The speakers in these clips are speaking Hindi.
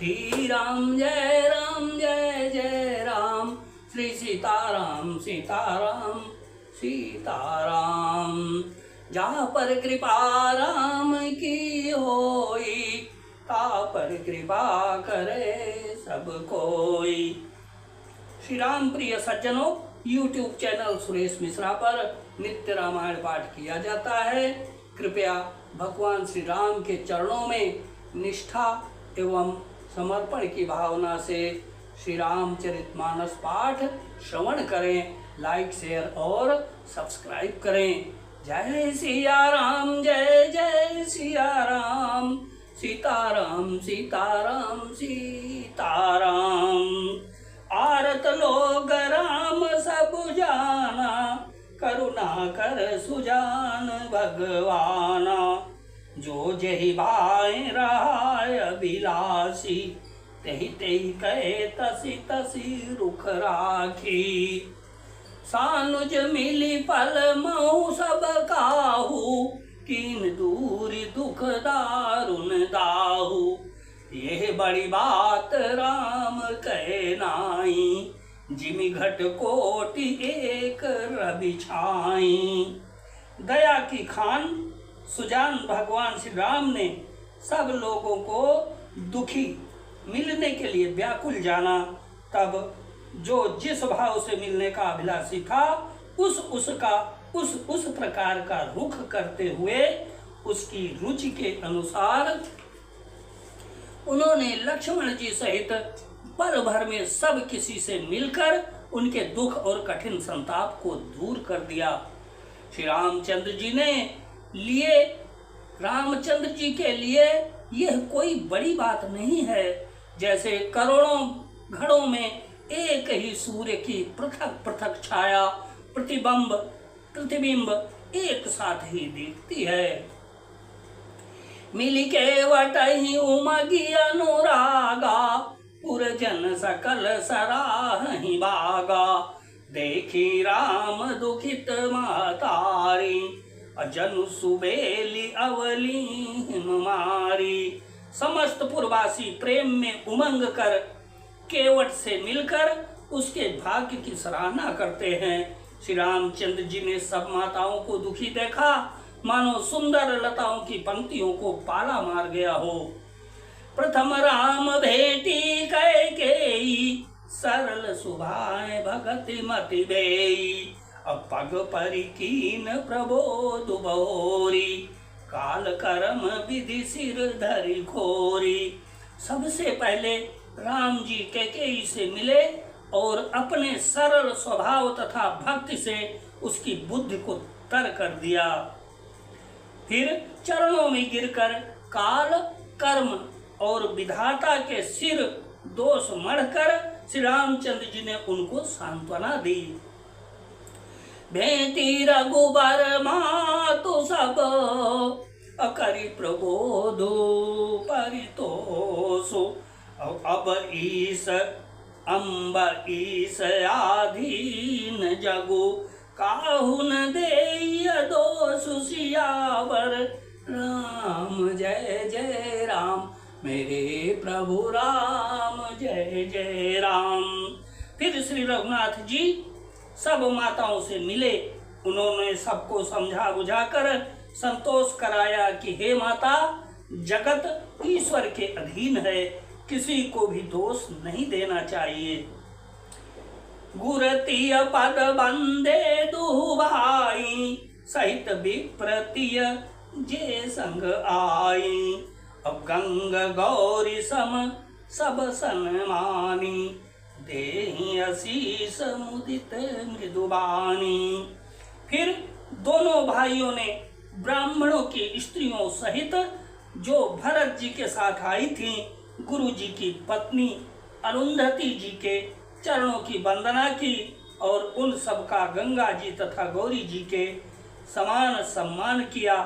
श्री राम जय जय राम, श्री सीताराम सीताराम सीताराम। जहाँ पर कृपा राम की होई, ता पर कृपा करे सब कोई। श्री राम प्रिय सज्जनों, YouTube चैनल सुरेश मिश्रा पर नित्य रामायण पाठ किया जाता है। कृपया भगवान श्री राम के चरणों में निष्ठा एवं समर्पण की भावना से श्री रामचरितमानस पाठ श्रवण करें, लाइक शेयर और सब्सक्राइब करें। जय सिया राम जय जय सिया राम, सीताराम सीताराम सीताराम। आरत लोग राम सब जाना, करुणा कर सुजान भगवाना। जो जहि भाई रहाय अभिलाषी, तेहि तेहि कहे तसी तसी रुख राखी। सानुज मिली पल महु सब काहू, कीन दूरी दुख दारुन दाहू। यह बड़ी बात राम कहे नाई, जिमि घट कोटि एक रवि छाई। दया की खान सुजान भगवान श्री राम ने सब लोगों को दुखी मिलने के लिए व्याकुल जाना। तब जो जिस भाव से मिलने का अभिलाषी था उस प्रकार का रुख करते हुए उसकी रुचि के अनुसार उन्होंने लक्ष्मण जी सहित पल भर में सब किसी से मिलकर उनके दुख और कठिन संताप को दूर कर दिया। श्री रामचंद्र जी के लिए यह कोई बड़ी बात नहीं है। जैसे करोड़ों घड़ों में एक ही सूर्य की पृथक पृथक छाया प्रतिबिंब एक साथ ही दिखती है। मिली के वटहि उमगी अनुरागा, पुरजन सकल सराहि बागा। देखी राम दुखित महतारी, अजनु सुबेली अवली मारी। समस्त पुरवासी प्रेम में उमंग कर केवट से मिलकर उसके भाग्य की सराहना करते हैं। श्री रामचंद्र जी ने सब माताओं को दुखी देखा, मानो सुंदर लताओं की पंक्तियों को पाला मार गया हो। प्रथम राम भेटी कैकेयी, सरल सुभाए भगति मति बेई। अब पग परिकीन प्रबोध बहोरी, काल कर्म विधि सिर धरि खोरी। सबसे पहले राम जी कैकेयी से मिले और अपने सरल स्वभाव तथा भक्ति से उसकी बुद्धि को तर कर दिया। फिर चरणों में गिरकर काल कर्म और विधाता के सिर दोष मढ़कर श्री रामचंद्र जी ने उनको सांत्वना दी। भेंटी रघुबर मातु सब, अकरि प्रबोधो परितोषो। अब ईस अम्ब ईस आधीन जगु, काहुन देय दोषु सियावर। राम जय जय राम, मेरे प्रभु राम जय जय राम। फिर श्री रघुनाथ जी सब माताओं से मिले। उन्होंने सबको समझा बुझाकर संतोष कराया कि हे माता, जगत ईश्वर के अधीन है, किसी को भी दोष नहीं देना चाहिए। गुरतीय पद बंदे दुहु भाई, सहित विप्रतीय जे संग आई। अब गंग गौरी सम सब सन्मानी, देहि आशीष मुदित मृदुबानी। फिर दोनों भाइयों ने ब्राह्मणों की स्त्रियों सहित जो भरत जी के साथ आई थी, गुरु जी की पत्नी अरुंधति जी के चरणों की वंदना की और उन सब का गंगा जी तथा गौरी जी के समान सम्मान किया।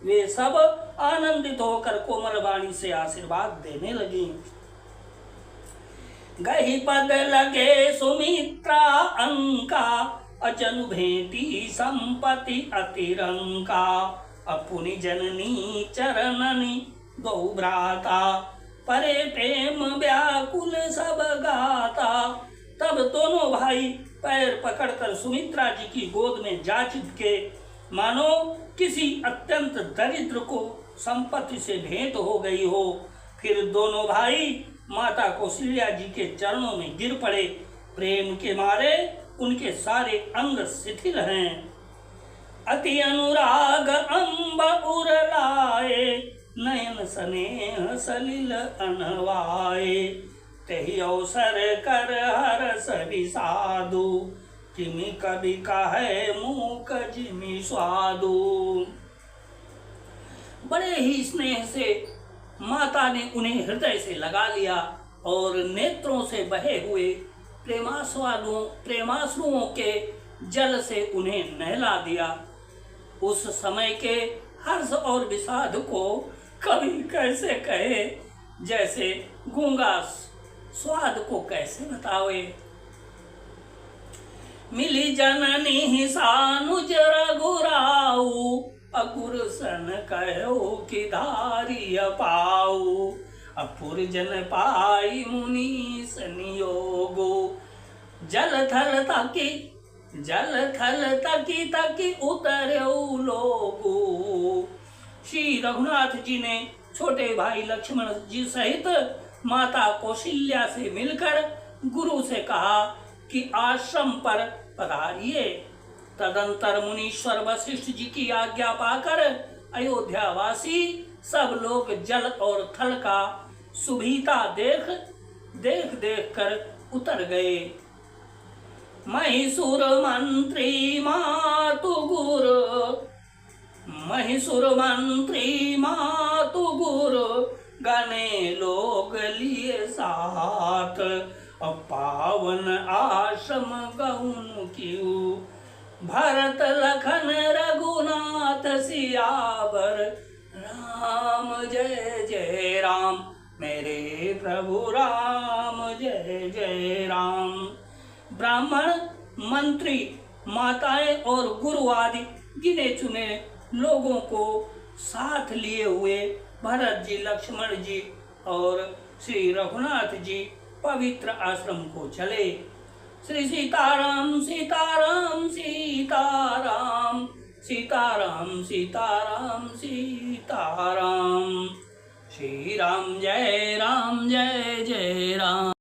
वे सब आनंदित होकर कोमल वाणी से आशीर्वाद देने लगी। गही पद लगे सुमित्रा अंका, अजनु भेंटी संपत्ति अतिरंका। अपुनि जननी चरणनि गौ भ्राता, परे प्रेम व्याकुल सब गाता। तब दोनों भाई पैर पकड़कर सुमित्रा जी की गोद में जा चिपके, मानो किसी अत्यंत दरिद्र को संपत्ति से भेंट हो गई हो। फिर दोनों भाई माता कौशल्या जी के चरणों में गिर पड़े। प्रेम के मारे उनके सारे अंग शिथिल हैं। अति अनुराग अंब उरलाए, नयन स्नेह सलिल अनवाए। तेहि अवसर कर हरस विषादु, जिमि कवि कहे मूक जिमि स्वादु। बड़े ही स्नेह से माता ने उन्हें हृदय से लगा लिया और नेत्रों से बहे हुए प्रेमाश्रुओं के जल से उन्हें नहला दिया। उस समय के हर्ष और विषाद को कवि कैसे कहे, जैसे गूंगा स्वाद को कैसे बतावे। मिली जननी सानुज रघुराऊ, अकुर सन कहो कि धारी पाऊ। अपुर जन पाई मुनीस नियोगो, जल थल तकी तकी उतर्यो लोगो। श्री रघुनाथ जी ने छोटे भाई लक्ष्मण जी सहित माता कौशल्या से मिलकर गुरु से कहा कि आश्रम पर पधारिए। तदंतर मुनीश्वर वशिष्ठ जी की आज्ञा पाकर अयोध्यावासी सब लोग जल और थल का सुभीता देख कर उतर गए। महिषुर मंत्री मातु गुरु, गने लोग लिए साथ। पावन आश्रम गौन कियु, भरत लखन रघुनाथ सियावर। राम जय जय राम, मेरे प्रभु राम जय जय राम। ब्राह्मण, मंत्री, माताएं और गुरु आदि गिने चुने लोगों को साथ लिए हुए भरत जी, लक्ष्मण जी और श्री रघुनाथ जी पवित्र आश्रम को चले। श्री सीताराम सीताराम सीताराम, सीताराम सीताराम सीताराम। श्री राम जय जय